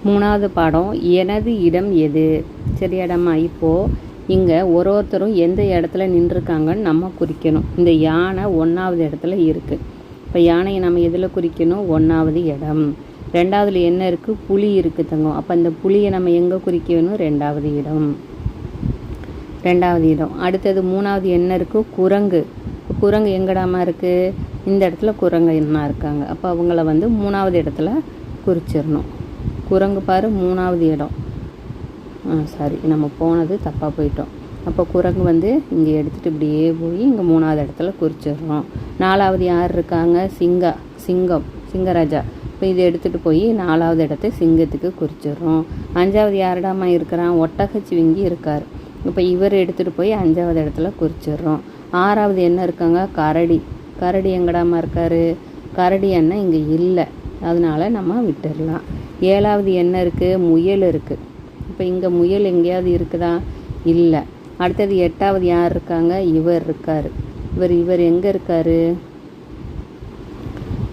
மூணாவது பாடம் எனது இடம் எது. சரியாடாம்மா. இப்போது இங்கே ஒருத்தரும் எந்த இடத்துல நின்றுருக்காங்கன்னு நம்ம குறிக்கணும். இந்த யானை 1வது இடத்துல இருக்குது. இப்போ யானையை நம்ம எதில் குறிக்கணும்? 1வது இடம். 2வதுல என்ன இருக்குது? புலி இருக்குது தங்கம். அப்போ அந்த புலியை நம்ம எங்கே குறிக்கணும்? 2வது இடம். 2வது இடம். அடுத்தது 3வது என்ன இருக்குது? குரங்கு. குரங்கு எங்கடாமா இருக்குது? இந்த இடத்துல குரங்கு என்ன இருக்காங்க. அப்போ அவங்கள வந்து 3வது இடத்துல குறிச்சிடணும். குரங்கு பாரு 3வது இடம். சாரி, நம்ம போனது தப்பாக போயிட்டோம். அப்போ குரங்கு வந்து இங்கே எடுத்துகிட்டு இப்படியே போய் இங்கே 3வது இடத்துல குறிச்சிடுறோம். 4வது யார் இருக்காங்க? சிங்கராஜா. இப்போ இதை எடுத்துகிட்டு போய் 4வது இடத்த சிங்கத்துக்கு குறிச்சிடுறோம். 5வது யாரிடாமா இருக்கிறான்? ஒட்டகச்சிவிங்கி இருக்கார். இப்போ இவர் எடுத்துகிட்டு போய் 5வது இடத்துல குறிச்சிடுறோம். 6வது என்ன இருக்காங்க? கரடி எங்கடாமா இருக்கார்? கரடி என்ன இங்கே இல்லை, அதனால நம்ம விட்டுடலாம். 7வது என்ன இருக்குது? முயல் இருக்குது. இப்போ இங்கே முயல் எங்கேயாவது இருக்குதா? இல்லை. அடுத்தது 8வது யார் இருக்காங்க? இவர் இருக்கார். இவர் எங்கே இருக்கார்?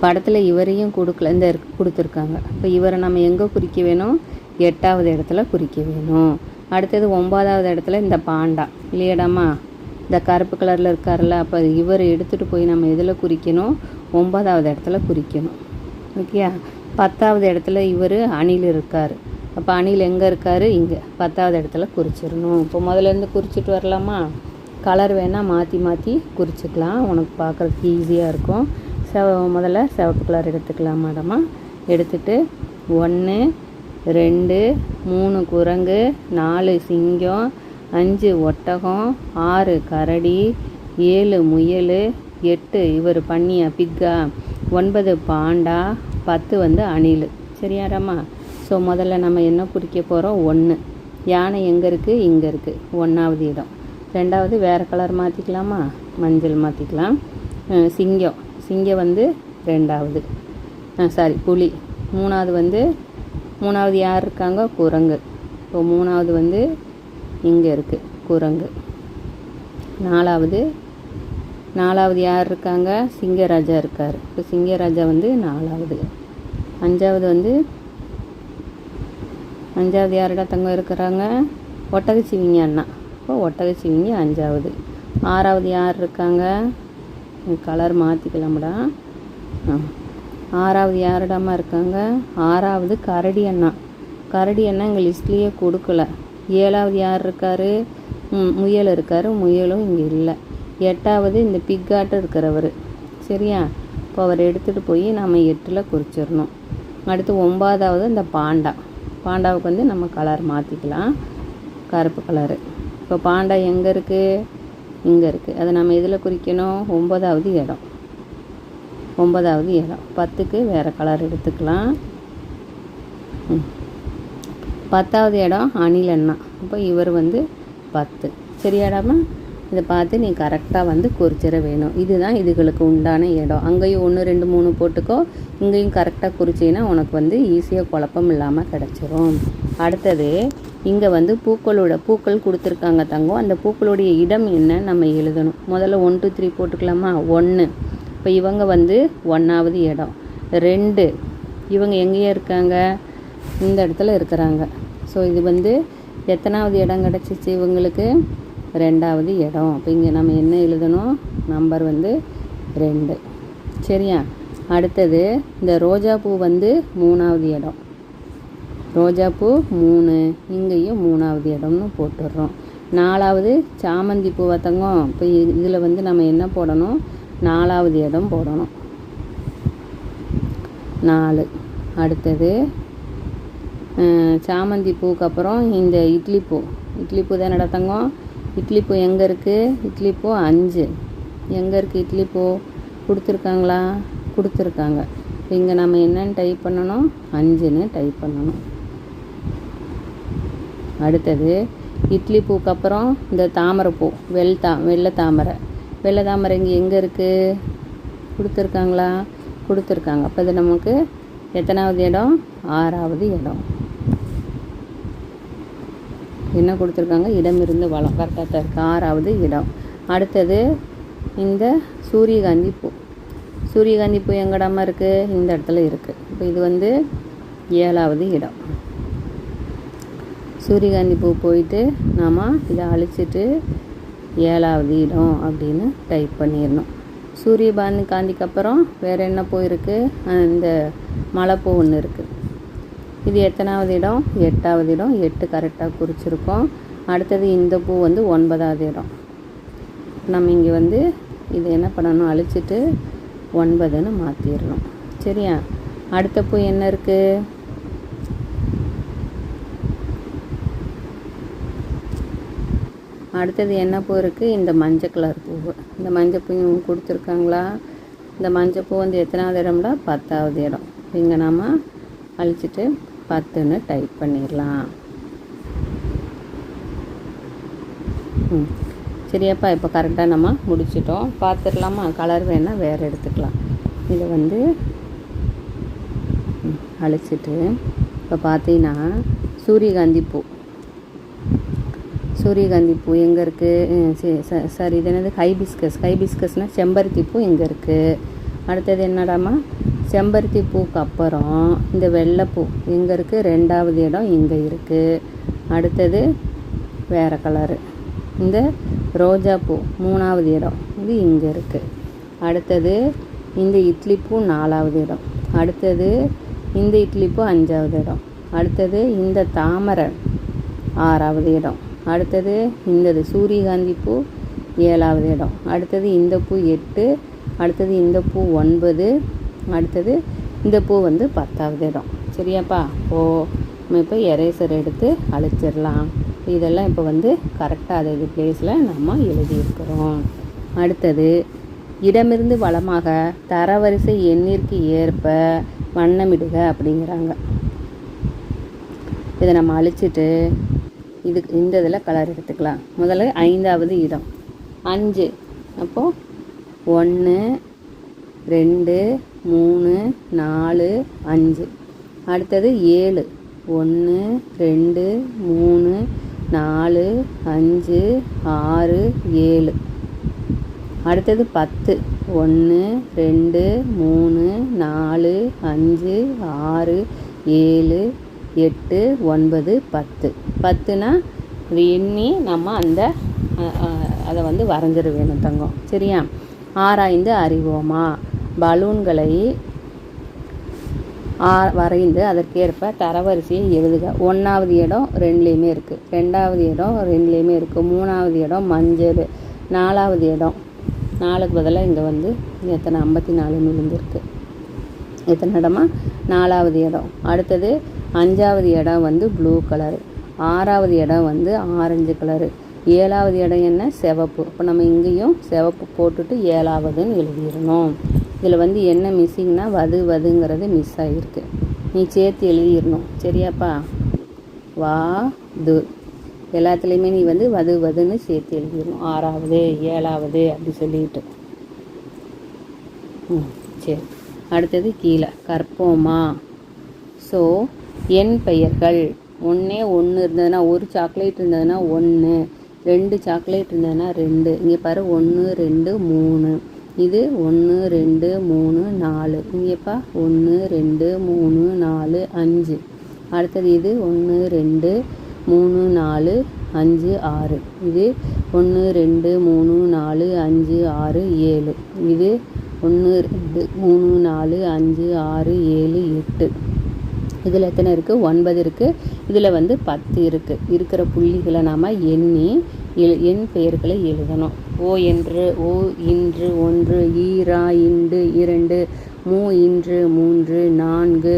படத்தில் இவரையும் கொடுக்கல, இந்த கொடுத்துருக்காங்க. இப்போ இவரை நம்ம எங்கே குறிக்க வேணும்? 8வது இடத்துல குறிக்க வேணும். அடுத்தது 9வது இடத்துல இந்த பாண்டா இல்லையடாமா, இந்த கருப்பு கலரில் இருக்கார்ல. அப்போ இவர் எடுத்துகிட்டு போய் நம்ம எதில் குறிக்கணும்? 9வது இடத்துல குறிக்கணும். ஓகேயா. 10வது இடத்துல இவர் அணில் இருக்கார். அப்போ அணில் எங்கே இருக்கார்? இங்கே 10வது இடத்துல குறிச்சிடணும். இப்போ முதலேருந்து குறிச்சிட்டு வரலாமா? கலர் வேணால் மாற்றி குறிச்சிக்கலாம், உனக்கு பார்க்குறதுக்கு ஈஸியாக இருக்கும். முதல்ல சிவப்பு கலர் எடுத்துக்கலாம் மேடமா. எடுத்துட்டு 1 2 3 குரங்கு, 4 சிங்கம், 5 ஒட்டகம், 6 கரடி, 7 முயல், 8 இவர் பன்னியா பிக்கா, 9 பாண்டா, 10 வந்து அணில். சரியாடாமா. ஸோ முதல்ல நம்ம என்ன குறிக்க போகிறோம்? 1. யானை எங்கே இருக்குது? இங்கே இருக்குது, 1வது இடம். 2வது வேறு கலர் மாற்றிக்கலாமா? மஞ்சள் மாற்றிக்கலாம். சிங்கம் வந்து 2வது. சாரி, புலி. 3வது யார் இருக்காங்க? குரங்கு. இப்போ 3வது வந்து இங்கே இருக்குது, குரங்கு. 4வது யார் இருக்காங்க? சிங்கராஜா இருக்கார். இப்போ சிங்கராஜா வந்து 4வது. 5வது யாரோட தங்கம் இருக்கிறாங்க? ஒட்டகச்சிவிங்கி அண்ணா. இப்போ ஒட்டகச்சிவிங்கி 5வது. 6வது யார் இருக்காங்க? கலர் மாற்றிக்கலாம்டா. 6வது யாரிடாமா இருக்காங்க? 6வது கரடி அண்ணா. கரடி அண்ணா எங்கள் லிஸ்ட்லேயே கொடுக்கல. 7வது யார் இருக்கார்? முயல் இருக்கார். முயலும் இங்கே இல்லை. 8வது இந்த பிக்காட்டு இருக்கிறவர். சரியா. இப்போ அவர் எடுத்துகிட்டு போய் நம்ம 8ல் குறிச்சிடணும். அடுத்து 9வது இந்த பாண்டாவுக்கு வந்து நம்ம கலர் மாற்றிக்கலாம், கருப்பு கலரு. இப்போ பாண்டா எங்கே இருக்குது? இங்கே இருக்குது. அதை நம்ம இதில் குறிக்கணும்? 9வது இடம். 10க்கு வேறு கலர் எடுத்துக்கலாம். 10வது இடம் அணில் அண்ணா. இப்போ இவர் வந்து 10. சரியாடாமா. இதை பார்த்து நீ கரெக்டாக வந்து குறிச்சிட வேணும். இதுதான் இதுகளுக்கு உண்டான இடம். அங்கேயும் 1 2 3 போட்டுக்கோ, இங்கேயும் கரெக்டாக குறிச்சின்னா உனக்கு வந்து ஈஸியாக குழப்பம் இல்லாமல் கிடச்சிரும். அடுத்தது இங்கே வந்து பூக்கள் கொடுத்துருக்காங்க தங்கம். அந்த பூக்களுடைய இடம் என்ன நம்ம எழுதணும். முதல்ல 1 2 3 போட்டுக்கலாமா? 1. இப்போ இவங்க வந்து 1வது இடம். 2 இவங்க எங்கேயே இருக்காங்க? இந்த இடத்துல இருக்கிறாங்க. ஸோ இது வந்து எத்தனாவது இடம் கிடச்சிச்சு இவங்களுக்கு? 2வது இடம். அப்போ இங்கே நம்ம என்ன எழுதணும்? நம்பர் வந்து 2. சரியா. அடுத்தது இந்த ரோஜாப்பூ வந்து 3வது இடம். ரோஜாப்பூ 3, இங்கேயும் 3வது இடம்னு போட்டுடுறோம். 4வது சாமந்தி பூ தங்கம். இப்போ இதில் வந்து நம்ம என்ன போடணும்? 4வது இடம் போடணும். 4. அடுத்தது சாமந்தி பூக்கு அப்புறம் இந்த இட்லி பூ தானே தங்கம். இட்லி பூ எங்கே இருக்குது? இட்லி பூ 5 எங்கே இருக்குது? இட்லி பூ கொடுத்துருக்காங்களா? கொடுத்துருக்காங்க. இங்கே நம்ம என்னன்னு டைப் பண்ணணும்? 5ன்னு டைப் பண்ணணும். அடுத்தது இட்லி பூக்கு அப்புறம் இந்த தாமரைப்பூ, வெள்ளை தாமரை இங்கே எங்கே இருக்குது? கொடுத்துருக்காங்களா? கொடுத்துருக்காங்க. அப்போ இது நமக்கு எத்தனாவது இடம்? 6வது இடம். என்ன கொடுத்துருக்காங்க? இடமிருந்து வளம். கரெக்டாக தான் இருக்குது, 6வது இடம். அடுத்தது இந்த சூரியகாந்தி பூ எங்கடாமல் இருக்குது? இந்த இடத்துல இருக்குது. இப்போ இது வந்து 7வது இடம். சூரியகாந்தி பூ போயிட்டு நாம் இதை அழிச்சிட்டு 7வது இடம் அப்படின்னு டைப் பண்ணிடணும். சூரியகாந்திக்கு அப்புறம் வேறு என்ன பூ இருக்குது? இந்த மலைப்பூ ஒன்று இருக்குது. இது எத்தனாவது இடம்? 8வது இடம். 8 கரெக்டாக குறிச்சிருக்கோம். அடுத்தது இந்த பூ வந்து 9வது இடம். நம்ம இங்கே வந்து இது என்ன பண்ணணும்? அழிச்சிட்டு 9ன்னு மாற்றிடணும். சரியா? அடுத்த பூ என்ன இருக்குது? அடுத்தது என்ன பூ இருக்குது? இந்த மஞ்சள் கலர் பூ. இந்த மஞ்சள் பூ கொடுத்துருக்காங்களா? இந்த மஞ்சள் பூ வந்து எத்தனாவது இடம்டா? 10வது இடம். இங்கே நாம் அழிச்சிட்டு 10ன்னு டைப் பண்ணிடலாம். சரியாப்பா? இப்போ கரெக்டாக நம்ம முடிச்சிட்டோம். பார்த்துடலாமா? கலர் வேணால் வேறு எடுத்துக்கலாம். இதை வந்து அழிச்சிட்டு இப்போ பார்த்தீங்கன்னா சூரியகாந்தி பூ. சூரியகாந்தி பூ எங்கே இருக்குது? சாரி, இது என்னது? ஹைபிஸ்கஸ்னால் செம்பருத்தி பூ இங்கே இருக்குது. அடுத்தது என்னடாமா? செம்பருத்தி பூக்கு அப்புறம் இந்த வெள்ளைப்பூ எங்கே இருக்குது? 2வது இடம் இங்கே இருக்குது. அடுத்தது வேறு கலரு இந்த ரோஜாப்பூ 3வது இடம் இது இங்கே இருக்குது. அடுத்தது இந்த இட்லிப்பூ 4வது இடம். அடுத்தது இந்த இட்லிப்பூ 5வது இடம். அடுத்தது இந்த தாமரை 6வது இடம். அடுத்தது இந்த சூரியகாந்தி பூ 7வது இடம். அடுத்தது இந்த பூ 8. அடுத்தது இந்த பூ 9. அடுத்தது இந்த பூ வந்து 10வது இடம். சரியாப்பா? நம்ம இப்போ எரேசர் எடுத்து அழிச்சிடலாம். இதெல்லாம் இப்போ வந்து கரெக்டாக அது பிளேஸில் நம்ம எழுதியிருக்கிறோம். அடுத்தது இடமிருந்து வலமாக தரவரிசை எண்ணிற்கு ஏற்ப வண்ணமிடுக அப்படிங்கிறாங்க. இதை நம்ம அழிச்சிட்டு இந்த இதில் கலர் எடுத்துக்கலாம். முதல்ல 5வது இடம் 5. அப்போது 1 2 3 4 5. அடுத்தது 7 1 2 3 4 5 6 7. அடுத்தது 10 1 2 3 4 5 6 7 8 9 10. 10னா இது எண்ணி நம்ம அதை வந்து வரைஞ்சிட வேணும் தங்கம். சரியா? ஆராய்ந்து அறிவோமா. பலூன்களை வரைந்து அதற்கேற்ப தரவரிசையை எழுதுக. 1வது இடம் 2லேயுமே இருக்குது. 2வது இடம் 2லேயுமே இருக்குது. 3வது இடம் மஞ்சள். 4வது இடம் 4க்கு பதிலாக இங்கே வந்து எத்தனை 54 விழுந்திருக்கு. எத்தனை இடமா? 4வது இடம். அடுத்தது 5வது இடம் வந்து ப்ளூ கலரு. 6வது இடம் வந்து ஆரஞ்சு கலரு. 7வது இடம் என்ன? சிவப்பு. இப்போ நம்ம இங்கேயும் சிவப்பு போட்டுட்டு 7வதுன்னு எழுதிடணும். இதில் வந்து என்ன மிஸ்ஸிங்னா வதுங்கிறது மிஸ் ஆகிருக்கு. நீ சேர்த்து எழுதிடணும். சரியாப்பா? எல்லாத்துலேயுமே நீ வந்து வதுன்னு சேர்த்து எழுதிடணும். 6வது 7வது அப்படி சொல்லிட்டு. சரி. அடுத்தது கீழே கற்போமா. ஸோ என் பெயர்கள் 1 இருந்ததுன்னா 1 சாக்லேட் இருந்ததுன்னா 1, 2 சாக்லேட் இருந்ததுன்னா 2. இங்கே பாரு 1 2 3. இது 1 2 3 4. இங்கேப்பா 1 2 3 4 5. அடுத்தது இது 1 2 3 4 5 6. இது 1 2 3 4 5 6 7. இது 1 2 3 4 5 6 7 8. இதில் எத்தனை இருக்குது? 9 இருக்குது. இதில் வந்து 10 இருக்குது. இருக்கிற புள்ளிகளை நாம் எண்ணி எண் பெயர்களை எழுதணும். ஓ இன்று 1, ஈரா இன்று 2, மூ இன்று 3, 4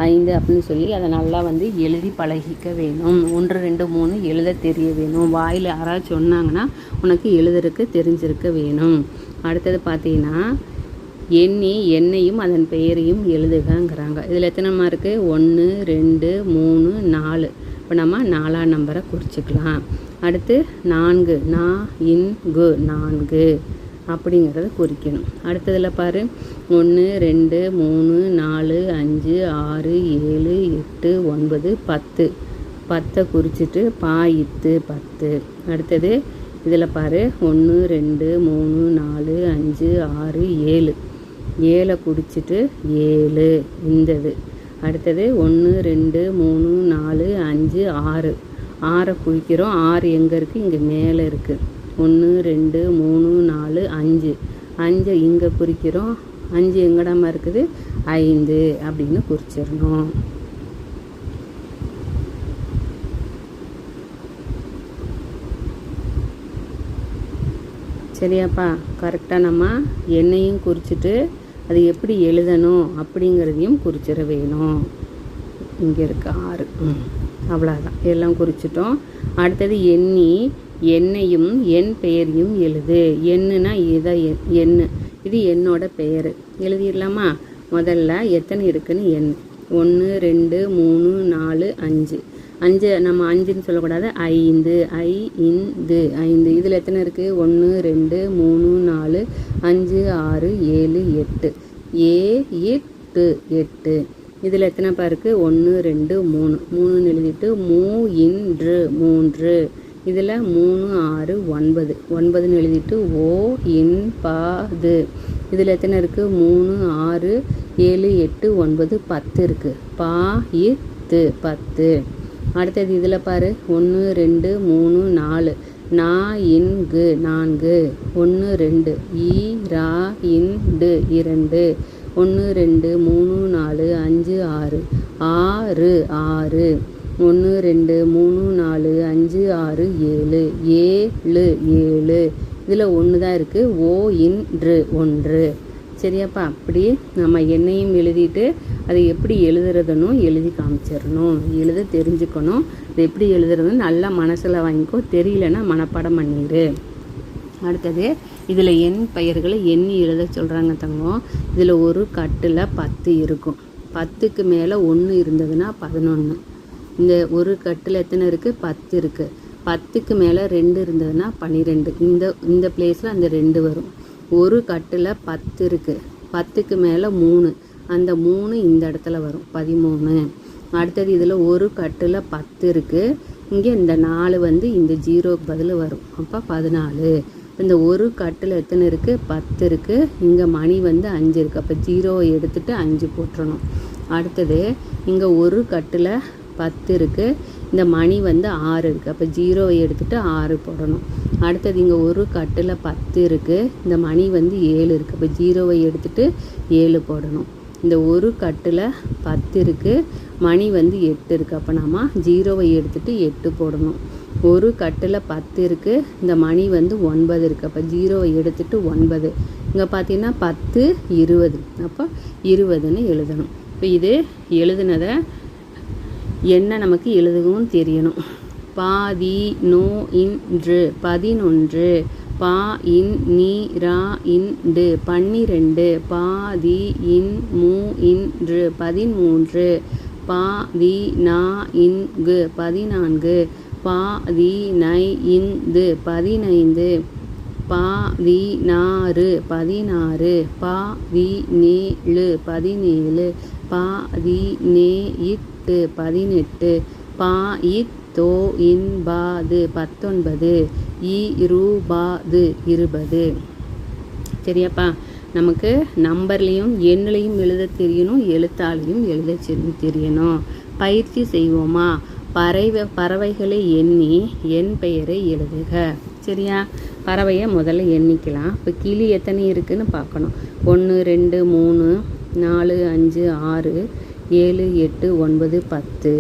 5 அப்படின்னு சொல்லி அதை நல்லா வந்து எழுதி பழகிக்க வேணும். 1 2 3 எழுத தெரிய வேணும். வாயில் யாராவது சொன்னாங்கன்னா உனக்கு எழுதுறதுக்கு தெரிஞ்சிருக்க வேணும். அடுத்தது பார்த்தீங்கன்னா எண்ணையும் அதன் பெயரையும் எழுதுகங்கிறாங்க. இதில் எத்தனை மார்க்கு? 1 2 3 4. இப்போ நம்ம 4ஆம் நம்பரை குறிச்சிக்கலாம். அடுத்து 4 4 அப்படிங்கிறத குறிக்கணும். அடுத்ததில் பாரு 1 2 3 4 5 6 7 8 9 10. 10 குறிச்சிட்டு பாயித்து 10. அடுத்தது இதில் பாரு 1 2 3 4 5 6 7. 7 குடிச்சிட்டு 7 இந்தது. அடுத்தது 1 2 3 4 5 6. 6 குறிக்கிறோம். 6 எங்கே இருக்குது? இங்கே மேலே இருக்குது. 1 2 3 4 5 5 இங்கே குறிக்கிறோம். 5 எங்கடாமல் இருக்குது? 5 அப்படின்னு குறிச்சிடணும். சரியாப்பா? கரெக்டாக நம்ம எண்ணையும் குறிச்சிட்டு அது எப்படி எழுதணும் அப்படிங்கிறதையும் குறிச்சிட வேணும். இங்கே இருக்க 6. அவ்வளோதான், எல்லாம் குறிச்சிட்டோம். அடுத்தது எண்ணி எண்ணையும் என் பெயரையும் எழுது. எண்ணுனா இதை எண்ணு, இது என்னோட பெயர். எழுதிடலாமா? முதல்ல எத்தனை இருக்குன்னு எண். 1 2 3 4 5. 5 நம்ம 5ன்னு சொல்லக்கூடாது, 5 5. இதில் எத்தனை இருக்குது? 1 2 3 4 5 6 7 8. 8. இதில் எத்தனைப்பா இருக்குது? 1 2 3. 3ன்னு எழுதிட்டு இன்று 3. இதில் 3 6 9. 9ன்னு எழுதிட்டு பாது. இதில் எத்தனை இருக்குது? 3 6 7 8 9 10 இருக்குது. இத்து 10. அடுத்தது இதில் பாரு, 1 2 3 4. இன்கு 4. 1 2 இண்டு 2. 1 2 3 4 5 6 6. 1 2 3 4 5 6 7. இதில் 1 தான் இருக்குது. இன்று 1. சரியாப்பா? அப்படி நம்ம எண்ணையும் எழுதிட்டு அதை எப்படி எழுதுறதுன்னு எழுதி காமிச்சிடணும். எழுத தெரிஞ்சுக்கணும். அது எப்படி எழுதுறதுன்னு நல்லா மனசில் வாங்கிக்கோ. தெரியலன்னா மனப்பாடம் பண்ணிடு. அடுத்தது இதில் எண் பெயர்களை எண்ணி எழுத சொல்கிறாங்க தங்கம். இதில் ஒரு கட்டில் 10 இருக்கும். 10க்கு மேலே 1 இருந்ததுன்னா 11. இந்த ஒரு கட்டில் எத்தனை இருக்குது? 10 இருக்குது. 10க்கு மேலே 2 இருந்ததுன்னா 12. இந்த பிளேஸில் அந்த 2 வரும். ஒரு கட்டில் 10 இருக்குது. 10க்கு மேலே 3. அந்த 3 இந்த இடத்துல வரும், 13. அடுத்தது இதில் ஒரு கட்டில் 10 இருக்குது. இங்கே இந்த 4 வந்து இந்த 0க்கு பதில் வரும், அப்போ 14. இந்த ஒரு கட்டில் எத்தனை இருக்குது? 10 இருக்குது. இங்கே மணி வந்து 5 இருக்குது, அப்போ 0வை எடுத்துகிட்டு 5 போட்டுறணும். அடுத்தது இங்கே ஒரு கட்டில் 10 இருக்குது. இந்த மணி வந்து 6 இருக்குது, அப்போ 0வை எடுத்துகிட்டு 6 போடணும். அடுத்தது இங்கே ஒரு கட்டில் 10 இருக்குது. இந்த மணி வந்து 7 இருக்குது, அப்போ 0வை எடுத்துகிட்டு 7 போடணும். இந்த ஒரு கட்டில் 10 இருக்குது. மணி வந்து 8 இருக்குது, அப்போ நம்ம 0வை எடுத்துகிட்டு 8 போடணும். ஒரு கட்டில் 10 இருக்குது. இந்த மணி வந்து 9 இருக்குது, அப்போ 0வை எடுத்துகிட்டு 9. இங்கே பார்த்தீங்கன்னா 10 20, அப்போ 20ன்னு எழுதணும். இப்போ இது எழுதுனதை என்ன நமக்கு எழுதவும் தெரியணும். பாதி நோ இன்று 11. இன்று 12. பாதி இன்று 13. இங்கு 14. இந்து 15. 16. 17. 18. இன்பாது 19. இருபாது 20. சரியாப்பா? நமக்கு நம்பர்லேயும் எண்ணிலையும் எழுத தெரியணும், எழுத்தாலையும் எழுத தெரியணும். பயிற்சி செய்வோமா? பறவைகளை எண்ணி என் பெயரை எழுதுக. சரியா? பறவையை முதல்ல எண்ணிக்கலாம். இப்போ கிளி எத்தனை இருக்குதுன்னு பார்க்கணும். 1 2 3 4 5 6 7 8 9 10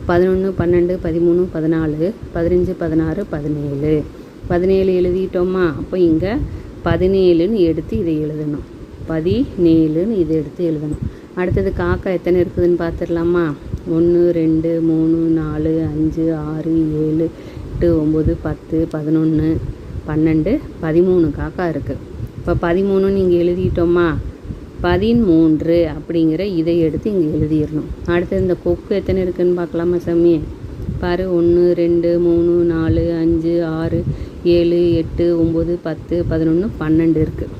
11 12 13 14 15 16 17. 17 எழுதிட்டோமா? அப்போ இங்கே 17ன்னு எடுத்து இதை எழுதணும். 17ன்னு இதை எடுத்து எழுதணும். அடுத்தது காக்கா எத்தனை இருக்குதுன்னு பார்த்துடலாமா? 1 2 3 4 5 6 7 8 9 10 11 12 13 காக்கா இருக்குது. இப்போ 13ன்னு இங்கே எழுதிட்டோமா? 13 அப்படிங்கிற இதை எடுத்து இங்கே எழுதிடணும். அடுத்தது இந்த கொக்கு எத்தனை இருக்குதுன்னு பார்க்கலாமா சாமி? பாரு, 1 2 3 4 5 6 7 8 9 10 11 12 இருக்குது.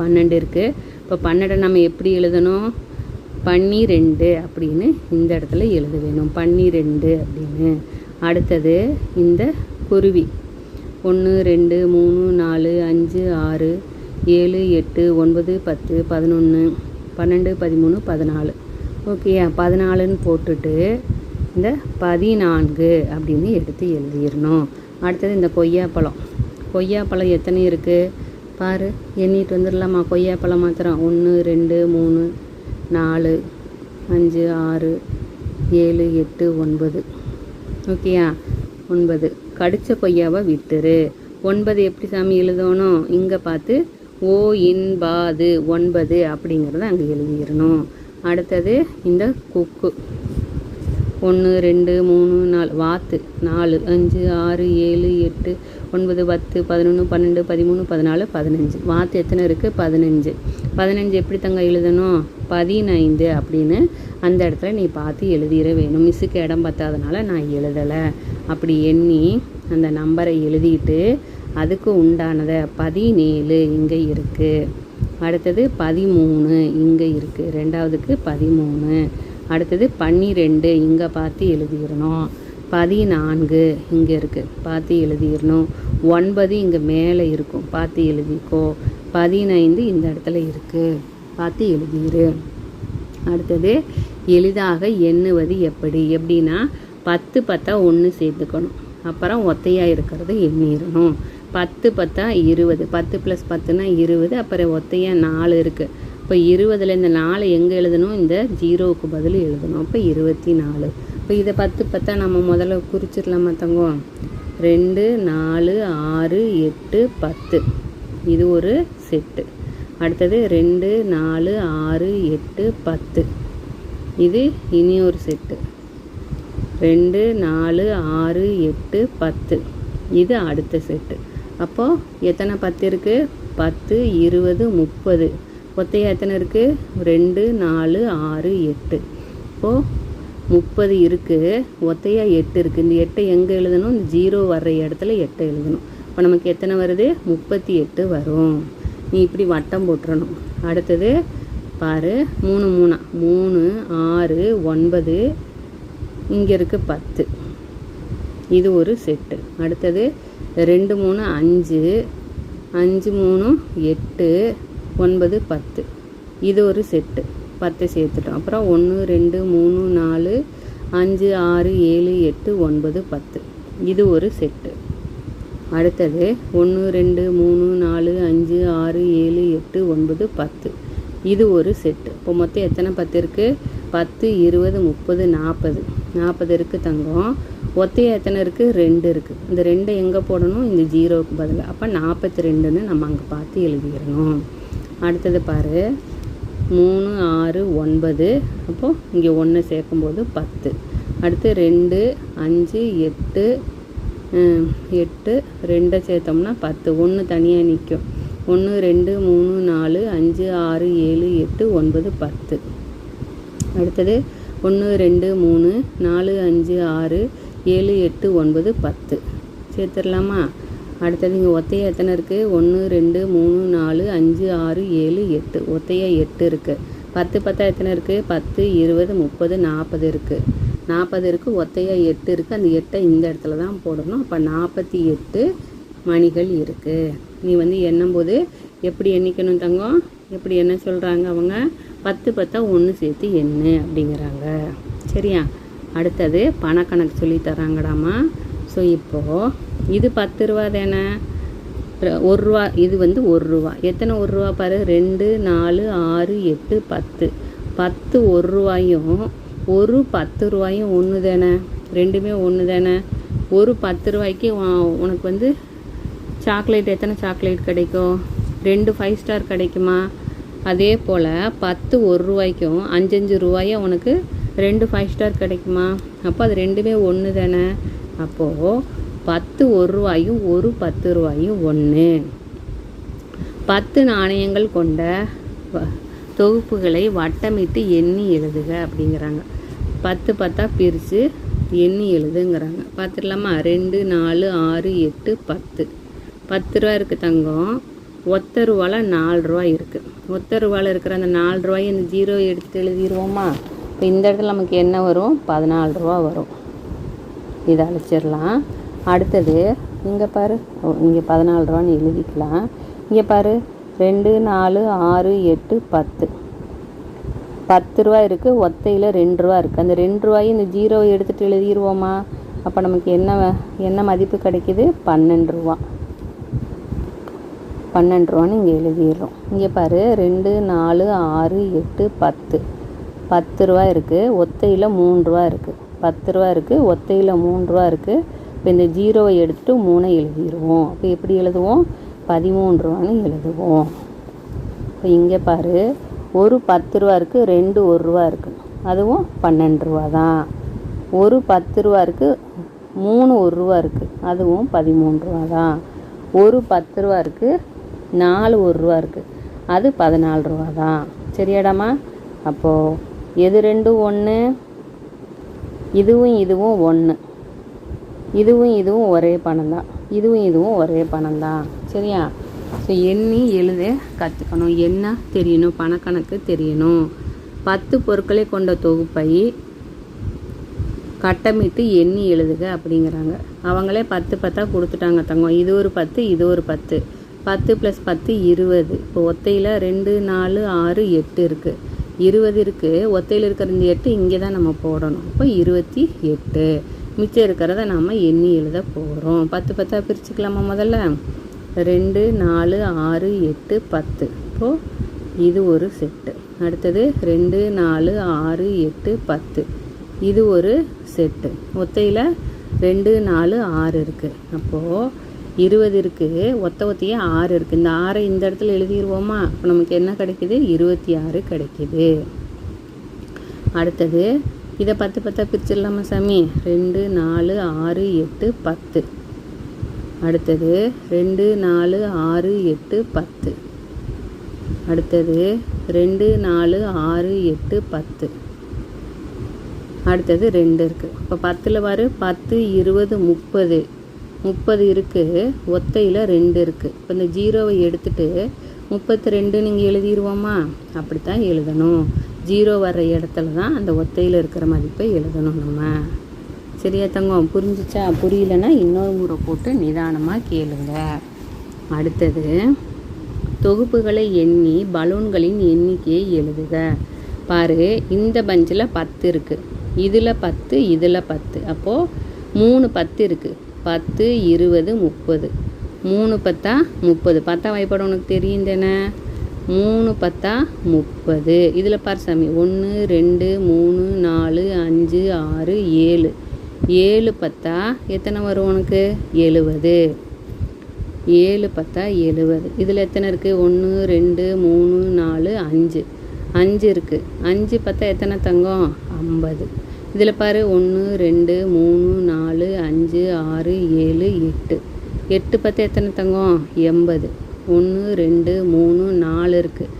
12 இருக்குது. இப்போ 12 நம்ம எப்படி எழுதணும்? 12 அப்படின்னு இந்த இடத்துல எழுத வேணும். 12 அப்படின்னு. அடுத்தது இந்த குருவி 1 2 3 4 5 6 7 8 9 10 11 12 13 14. ஓகேயா? 14ன்னு போட்டுட்டு இந்த 14 அப்படின்னு எடுத்து எழுதிடணும். அடுத்தது இந்த கொய்யாப்பழம். கொய்யாப்பழம் எத்தனை இருக்குது பாரு, எண்ணிட்டு வந்துடலாமா? கொய்யாப்பழம் மாத்திரம் 1 2 3 4 5 6 7 8 9. ஓகேயா? 9. கடித்த கொய்யாவை விட்டுரு. 9 எப்படி சாமி எழுதணும்? இங்கே பார்த்து ஓ இன் பாது 9 அப்படிங்கிறத அங்கே எழுதிடணும். அடுத்தது இந்த குக்கு 1 2 3 4 வாத்து 4 5 6 7 8 9 10 11 12 13 14 15. வாத்து எத்தனை இருக்குது? 15. 15 எப்படி தங்க எழுதணும்? 15 அப்படின்னு அந்த இடத்துல நீ பார்த்து எழுதிட வேணும். மிஸ்ஸுக்கு இடம் பார்த்தாதனால நான் எழுதலை. அப்படி எண்ணி அந்த நம்பரை எழுதிட்டு அதுக்கு உண்டானதை 17 இங்கே இருக்குது. அடுத்தது 13 இங்கே இருக்குது. ரெண்டாவதுக்கு 13. அடுத்தது 12 இங்கே பார்த்து எழுதிடணும். 14 இங்கே இருக்குது, பார்த்து எழுதிடணும். 9 இங்கே மேலே இருக்கும், பார்த்து எழுதிக்கோ. 15 இந்த இடத்துல இருக்குது, பார்த்து எழுதிடு. அடுத்தது எளிதாக எண்ணுவது எப்படின்னா 10 10 1 சேர்த்துக்கணும். அப்புறம் ஒத்தையாக இருக்கிறது எண்ணிடணும். 10 10 20. 10 + 10னா 20. அப்புறம் ஒத்தையாக 4 இருக்குது. இப்போ 20ல் இந்த 4 எங்கே எழுதணும்? இந்த 0க்கு பதில் எழுதணும். அப்போ 24. இப்போ இதை 10 10 நம்ம முதல்ல குறிச்சிடலாமா தங்கம்? 2 4 6 8 10. இது ஒரு செட்டு. அடுத்தது 2 4 6 8 10. இது இனி ஒரு செட்டு. 2 4 6 8 10. இது அடுத்த செட்டு. அப்போது எத்தனை 10 இருக்குது? 10 20 30. ஒத்தையா எத்தனை இருக்குது? 2 4 6 8. இப்போது 30 இருக்குது. ஒத்தையா 8 இருக்குது. இந்த 8 எங்கே எழுதணும்? இந்த 0 வர்ற இடத்துல 8 எழுதணும். இப்போ நமக்கு எத்தனை வருது? 38 வரும். நீ இப்படி வட்டம் போட்டுறணும். அடுத்தது பாரு, 3 3 3 6 9. இங்கே இருக்குது 10. இது ஒரு செட்டு. அடுத்தது 2 3 5 5 3 8 9 10. இது ஒரு செட்டு. 10 சேர்த்துட்டோம். அப்புறம் 1 2 3 4 5 6 7 8 9 10. இது ஒரு செட்டு. அடுத்தது 1 2 3 4 5 6 7 8 9 10. இது ஒரு செட்டு. இப்போ மொத்தம் எத்தனை 10 இருக்குது? 10 20 30 40. 40 இருக்குது தங்கம். ஒத்தையா எத்தனை இருக்குது? 2 இருக்குது. இந்த 2 எங்கே போடணும்? இந்த 0க்கு பதில். அப்போ 42ன்னு நம்ம அங்கே பார்த்து எழுதிடணும். அடுத்தது பாரு, 3 6 9. அப்போது இங்கே 1 சேர்க்கும்போது 10. அடுத்து 2 5 8 8 2 சேர்த்தோம்னா 10. 1 தனியாக நிற்கும். 1 2 3 4 5 6 7 8 9 10. அடுத்தது 1 2 3 4 5 6 7 8 9 10 சேர்த்துடலாமா? அடுத்தது இங்கே ஒத்தையா எத்தனை இருக்குது? 1 2 3 4 5 6 7 8. ஒத்தையா 8 இருக்குது. 10 10 எத்தனை இருக்குது? 10 20 30 40 இருக்குது. 40 இருக்குது. ஒத்தையா 8 இருக்குது. அந்த 8 இந்த இடத்துல தான் போடணும். அப்போ 48 மணிகள் இருக்குது. நீ எண்ணும்போது எப்படி எண்ணிக்கணும் தங்கம்? எப்படி என்ன சொல்கிறாங்க அவங்க? 10 10 1 சேர்த்து எண்ணு அப்படிங்கிறாங்க. சரியா? அடுத்தது பணக்கணக்கு சொல்லி தராங்கடாமா. ஸோ இப்போது இது 10 ரூபா தானே? 1 ரூபா. இது 1 ரூபா. எத்தனை 1 ரூபா பாரு? 2 4 6 8 10. 10 1 ரூபாயும் ஒரு 10 ரூபாயும் ஒன்று தானே? ரெண்டுமே ஒன்று தானே? ஒரு 10 ரூபாய்க்கு உனக்கு சாக்லேட் எத்தனை சாக்லேட் கிடைக்கும்? 2 5 ஸ்டார் கிடைக்குமா? அதே போல் 10 1 ரூபாய்க்கும் 5 5 ரூபாயும் உனக்கு 2 5 ஸ்டார் கிடைக்குமா? அப்போ அது ரெண்டுமே ஒன்று தானே? அப்போது 10 1 ரூபாயும் ஒரு 10 ரூபாயும் ஒன்று. 10 நாணயங்கள் கொண்ட தொகுப்புகளை வட்டமிட்டு எண்ணி எழுதுக அப்படிங்கிறாங்க. 10 10 பிரித்து எண்ணி எழுதுங்கிறாங்க. பார்த்துடலாமா? 2 4 6 8 10. 10 ரூபா இருக்குது தங்கம். ஒத்த ரூபாவில் 4 ரூபா இருக்குது. ஒத்த ரூபாவில் இருக்கிற அந்த 4 ரூபாயை இந்த 0 எடுத்து எழுதிடுவோமா? இப்போ இந்த இடத்துல நமக்கு என்ன வரும்? 14 ரூபா வரும். இதை அழைச்சிடலாம். அடுத்தது இங்கே பாரு, இங்கே 14 ரூபான்னு எழுதிக்கலாம். இங்கே பாரு, 2 4 6 8 10. 10 ரூபா இருக்குது, ஒத்தையில் 2 ரூபா இருக்குது. அந்த 2 ரூபாயும் இந்த ஜீரோவை எடுத்துகிட்டு எழுதிடுவோமா? அப்போ நமக்கு என்ன மதிப்பு கிடைக்கிது? 12 ரூபா. 12 ரூபான்னு இங்கே எழுதிடுறோம். இங்கே பாரு, 2 4 6 8 10 10 ரூபா இருக்குது, ஒத்தையில் 3 ரூபா இருக்குது. 10 ரூபா இருக்குது, ஒத்தையில் 3 ரூபா இருக்குது. இப்போ இந்த ஜீரோவை எடுத்துகிட்டு 3 எழுதிடுவோம். அப்போ எப்படி எழுதுவோம்? 13 ரூபான்னு எழுதுவோம். இப்போ இங்கே பாரு, ஒரு 10 ரூபா இருக்குது, 2 1 ரூபா இருக்குது, அதுவும் 12 ரூபா தான். ஒரு 10 ரூபா இருக்குது, 3 1 ரூபா இருக்குது, அதுவும் 13 ரூபா தான். ஒரு 10 ரூபா இருக்குது, 4 1 ரூபா இருக்குது, அது 14 ரூபா தான். சரியாடாமா? அப்போது எது ரெண்டும் 1? இதுவும் இதுவும் 1, இதுவும் ஒரே பணம் தான், இதுவும் ஒரே பணம் தான். சரியா? ஸோ எண்ணி எழுத கற்றுக்கணும், என்ன தெரியணும், பணக்கணக்கு தெரியணும். 10 பொருட்களை கொண்ட தொகுப்பை கட்டமிட்டு எண்ணி எழுதுக அப்படிங்கிறாங்க. அவங்களே 10 10 கொடுத்துட்டாங்க தங்கம். இது ஒரு 10, இது ஒரு 10, 10 + 10 20. இப்போ ஒத்தையில் 2 4 6 8 இருக்குது, 20 இருக்குது. ஒத்தையில் இருக்கிற இந்த 8 இங்கே தான் நம்ம போடணும். இப்போ 28. மிச்சம் இருக்கிறத நம்ம எண்ணி எழுத போகிறோம். 10 10 பிரிச்சுக்கலாமா? முதல்ல 2 4 6 8 10. இப்போது இது ஒரு செட்டு. அடுத்தது 2 4 6 8 10, இது ஒரு செட்டு. ஒத்தையில் 2 4 6 இருக்குது. அப்போது 20 இருக்குது, ஒத்தையே 6 இருக்குது. இந்த 6 இந்த இடத்துல எழுதிடுவோமா? இப்போ நமக்கு என்ன கிடைக்கிது? 26 கிடைக்கிது. அடுத்தது இதை 10 10 பிரிச்சிடலாமா சாமி? 2 4 6 8 10. அடுத்தது 2 4 6 8 10. அடுத்தது 2 4 6 8 10. அடுத்தது 2 இருக்குது. இப்போ 10ல் வரு 10 20 30, 30 இருக்குது. ஒத்தையில் 2 இருக்குது. இப்போ இந்த ஜீரோவை எடுத்துகிட்டு 32 நீங்கள் எழுதிடுவோமா? அப்படித்தான் எழுதணும். ஜீரோ வர்ற இடத்துல தான் அந்த ஒத்தையில் இருக்கிற மதிப்பை எழுதணும் நம்ம. சரியா தங்கம்? புரிஞ்சிச்சா? புரியலன்னா இன்னொரு முறை போட்டு நிதானமாக கேளுங்க. அடுத்தது தொகுப்புகளை எண்ணி பலூன்களின் எண்ணிக்கையை எழுதுக. பாரு, இந்த பஞ்சில் 10 இருக்குது, இதில் 10 இதில் 10. அப்போது 3 10 இருக்குது. 10 20 30, 3 10 30. 10 வாய்ப்பாடு உனக்கு தெரியும் தானே? 3 10 30. இதில் பாரு சாமி, 1 2 3 4 5 6 7, 7 10 எத்தனை வரும் உனக்கு? 70. 7 10 70. இதில் எத்தனை இருக்குது? 1 2 3 4 5, 5 இருக்குது. 5 10 எத்தனை தங்கம்? 50. இதில் பாரு, 1 2 3 4 5 6 7 8, 8 10 எத்தனை தங்கம்? 80. 1 2 3 4 இருக்குது.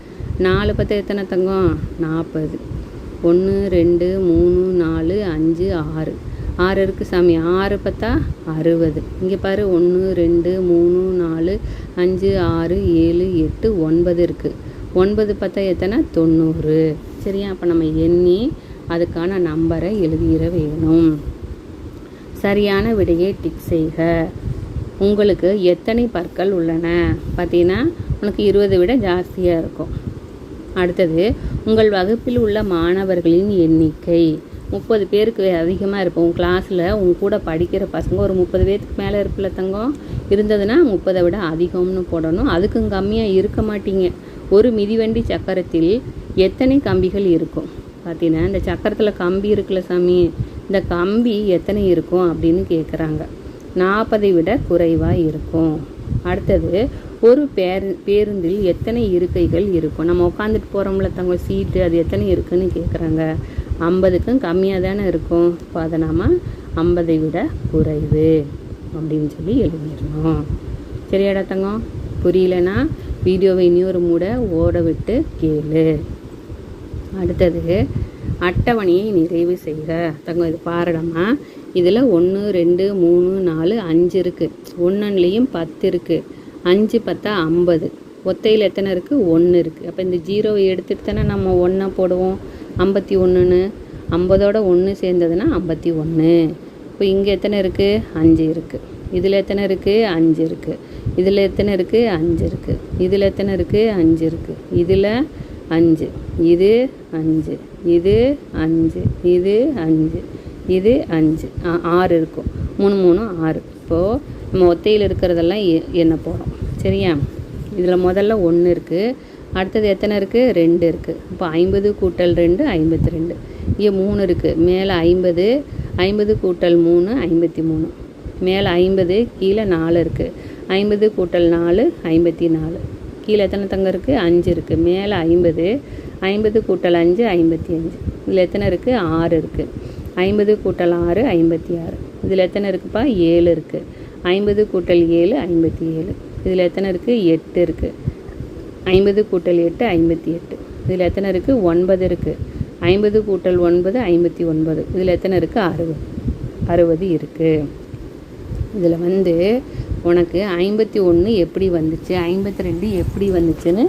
4 10 எத்தனை தங்கம்? 40. 1 2 3 4 5 6, 6 இருக்குது சாமி. 6 10 60. இங்கே பாரு, 1 2 3 4 5 6 7 8 9 இருக்குது. 9 10 எத்தனை? 90. சரியா? அப்போ நம்ம எண்ணி அதுக்கான நம்பரை எழுதிட வேணும். சரியான விடையை டிக் செய்க. உங்களுக்கு எத்தனை பற்கள் உள்ளன? பார்த்தீங்கன்னா உனக்கு 20 விட ஜாஸ்தியாக இருக்கும். அடுத்தது, உங்கள் வகுப்பில் உள்ள மாணவர்களின் எண்ணிக்கை 30 பேருக்கு அதிகமாக இருக்கும். உங்கள் கிளாஸில் உங்கள் கூட படிக்கிற பசங்க ஒரு 30 பேருக்கு மேலே இருப்பில்ல தங்கம்? இருந்ததுன்னா 30 விட அதிகம்னு போடணும். அதுக்கும் கம்மியாக இருக்க மாட்டீங்க. ஒரு மிதிவண்டி சக்கரத்தில் எத்தனை கம்பிகள் இருக்கும்? பார்த்தீங்கன்னா இந்த சக்கரத்தில் கம்பி இருக்குல்ல சாமி, இந்த கம்பி எத்தனை இருக்கும் அப்படின்னு கேட்குறாங்க. 40 விட குறைவாக இருக்கும். அடுத்தது, ஒரு பேருந்தில் எத்தனை இருக்கைகள் இருக்கும்? நம்ம உட்காந்துட்டு போகிறோம்ல தங்க சீட்டு, அது எத்தனை இருக்குன்னு கேட்குறாங்க. 50க்கும் கம்மியாக தானே இருக்கும். இப்போ அதை நாம் 50 விட குறைவு அப்படின்னு சொல்லி எழுதிடணும். சரியாடா தங்கம்? புரியலன்னா வீடியோவை இன்னொரு முறை ஓட விட்டு கேளு. அடுத்தது, அட்டவணையை நிறைவு செய்க. தங்கம் இது பாருடம்மா, இதில் 1 2 3 4 5 இருக்குது. 1லேயும் 10 இருக்குது. 5 10 50. ஒத்தையில் எத்தனை இருக்குது? 1 இருக்குது. அப்போ இந்த ஜீரோவை எடுத்துகிட்டு தானே நம்ம 1 போடுவோம். 51ன்னு 50ஓட 1 சேர்ந்ததுன்னா 51. இப்போ இங்கே எத்தனை இருக்குது? 5 இருக்குது. இதில் எத்தனை இருக்குது? 5 இருக்குது. இதில் எத்தனை இருக்குது? 5 இருக்குது. இதில் எத்தனை இருக்குது? 5 இருக்குது. இதில் 5, இது 5, இது 5, இது 5, இது 5, 6 இருக்கும். 3 3 6. இப்போது நம்ம ஒத்தையில் இருக்கிறதெல்லாம் எண்ண போகிறோம். சரியா? இதில் முதல்ல 1 இருக்குது, அடுத்தது எத்தனை இருக்குது? 2 இருக்குது. இப்போ 50 கூட்டல் 2 52. இங்கே 3 இருக்குது, மேலே 50, 50 கூட்டல் 3 53. மேலே 50, கீழே 4 இருக்குது. 50 கூட்டல் 4 54. கீழே எத்தனை தங்கம் இருக்குது? 5 இருக்குது. மேலே 50, 50 கூட்டல் 5 55. இதில் எத்தனை இருக்குது? 6 இருக்குது. 50 கூட்டல் 6 56. இதில் எத்தனை இருக்குப்பா? 7 இருக்குது. 50 கூட்டல் 7 57. இதில் எத்தனை இருக்குது? 8 இருக்குது. 50 கூட்டல் 8 58. இதில் எத்தனை இருக்குது? 9 இருக்குது. 50 கூட்டல் 9 59. இதில் எத்தனை இருக்குது? 60 இருக்குது. இதில் உனக்கு 51 எப்படி வந்துச்சு, 52 எப்படி வந்துச்சுன்னு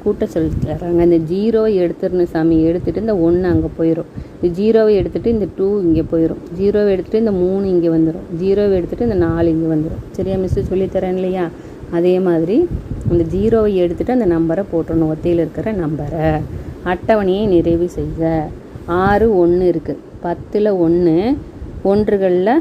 கூட்ட சொல்லி தர்றாங்க. இந்த 0 எடுத்துடணும் சாமி. எடுத்துகிட்டு இந்த 1 அங்கே போயிடும். இந்த 0 எடுத்துகிட்டு இந்த 2 இங்கே போயிடும். 0 எடுத்துகிட்டு இந்த 3 இங்கே வந்துடும். 0 எடுத்துகிட்டு இந்த 4 இங்கே வந்துடும். சரியா மிஸ்ஸு சொல்லித்தரேன் இல்லையா? அதே மாதிரி அந்த 0 எடுத்துகிட்டு அந்த நம்பரை போட்டுடணும், ஒத்தையில் இருக்கிற நம்பரை. அட்டவணையை நிறைவு செய்க. 6 1 இருக்குது. 10ல் 1 ஒன்றுகளில்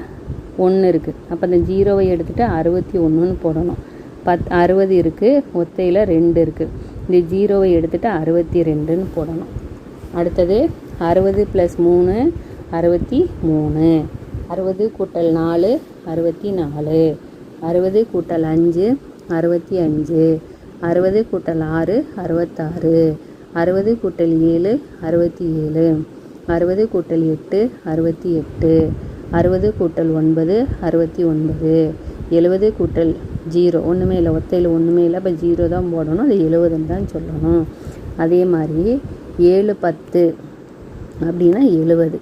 1 இருக்குது. அப்போ அந்த 0 எடுத்துகிட்டு 61ன்னு போடணும். 60 இருக்குது, ஒத்தையில் 2 இருக்குது. இந்த 0 எடுத்துகிட்டு 62ன்னு போடணும். அடுத்தது 60 + 3 63. 60 கூட்டல் 4 64. 60 கூட்டல் 5 65. 60 கூட்டல் 6 66. 60 கூட்டல் 7 67. 60 கூட்டல் 8 68. 60 கூட்டல் 9 69. 70 கூட்டல் 0 ஒன்றுமே இல்லை, ஒத்தையில் ஒன்றுமே இல்லை. இப்போ 0 தான் போடணும், அது 70ன்னு தான் சொல்லணும். அதே மாதிரி 7 10 அப்படின்னா 70.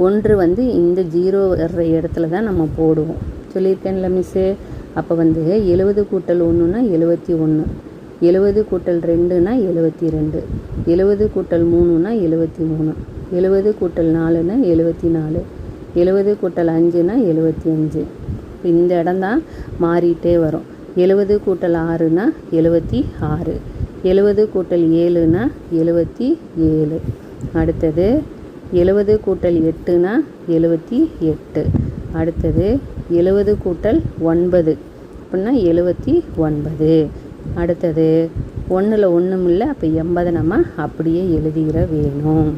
1 இந்த 0 வர்ற இடத்துல தான் நம்ம போடுவோம். சொல்லியிருக்கேன்ல மிஸ்ஸு. அப்போ 70 கூட்டல் 1ன்னா 71. 70 கூட்டல் 2ன்னா 72. 70 கூட்டல் 3ன்னா 73. 70 கூட்டல் 4ன்னா 74. 70 கூட்டல் 5ன்னா 75. இந்த இடம் தான் மாறிட்டே வரும். 70 கூட்டல் 6ன்னா 76. 70 கூட்டல் 7ன்னா 77. அடுத்தது 70 கூட்டல் 8ன்னா 78. அடுத்தது 70 கூட்டல் 9 அப்படின்னா 79. அடுத்தது 1ல் 1 இல்லை, அப்போ 80 நம்ம அப்படியே எழுதிக்கிற வேணும்.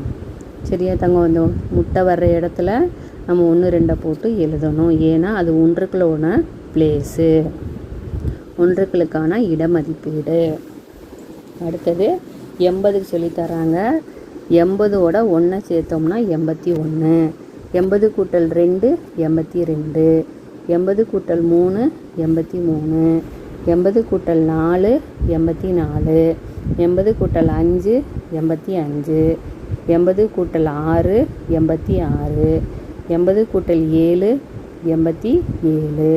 சரியா தங்கம்? முட்டை வர்ற இடத்துல நம்ம 1 2 போட்டு எழுதணும். ஏன்னா அது ஒன்றுக்குள்ள பிளேஸு, ஒன்றுக்களுக்கான இடமதிப்பீடு. அடுத்தது 80க்கு சொல்லித்தராங்க. 80ஓட 1 சேர்த்தோம்னா 81. 80 கூட்டல் 2 82. 80 கூட்டல் 3 83. 80 கூட்டல் 4 84. 80 கூட்டல் 5 85. 80 கூட்டல் 6 86. 80 கூட்டல் 7 87.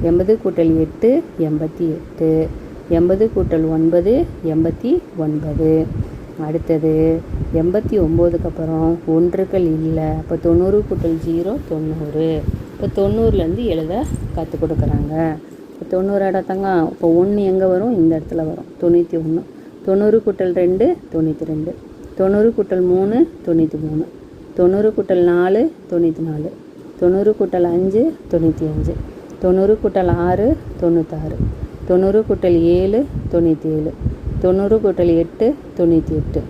80 கூட்டல் 8 88. 80 கூட்டல் 9 89. அடுத்தது 89க்கு அப்புறம் ஒன்றுக்கள் இல்லை. அப்போ 90 கூட்டல் 0 90. இப்போ 90லேருந்து எழுத கற்றுக் கொடுக்குறாங்க. இப்போ 90 இடத்தாங்க. இப்போ 1 எங்கே வரும்? இந்த இடத்துல வரும். 91. 90 கூட்டல் 2 92. 90 கூட்டல் 3 93. 90 கூட்டல் 4 94. 90 கூட்டல் 5 95. 90 கூட்டல் 6 96. 90 கூட்டல் 7 97. 90 கூட்டல் 8 98.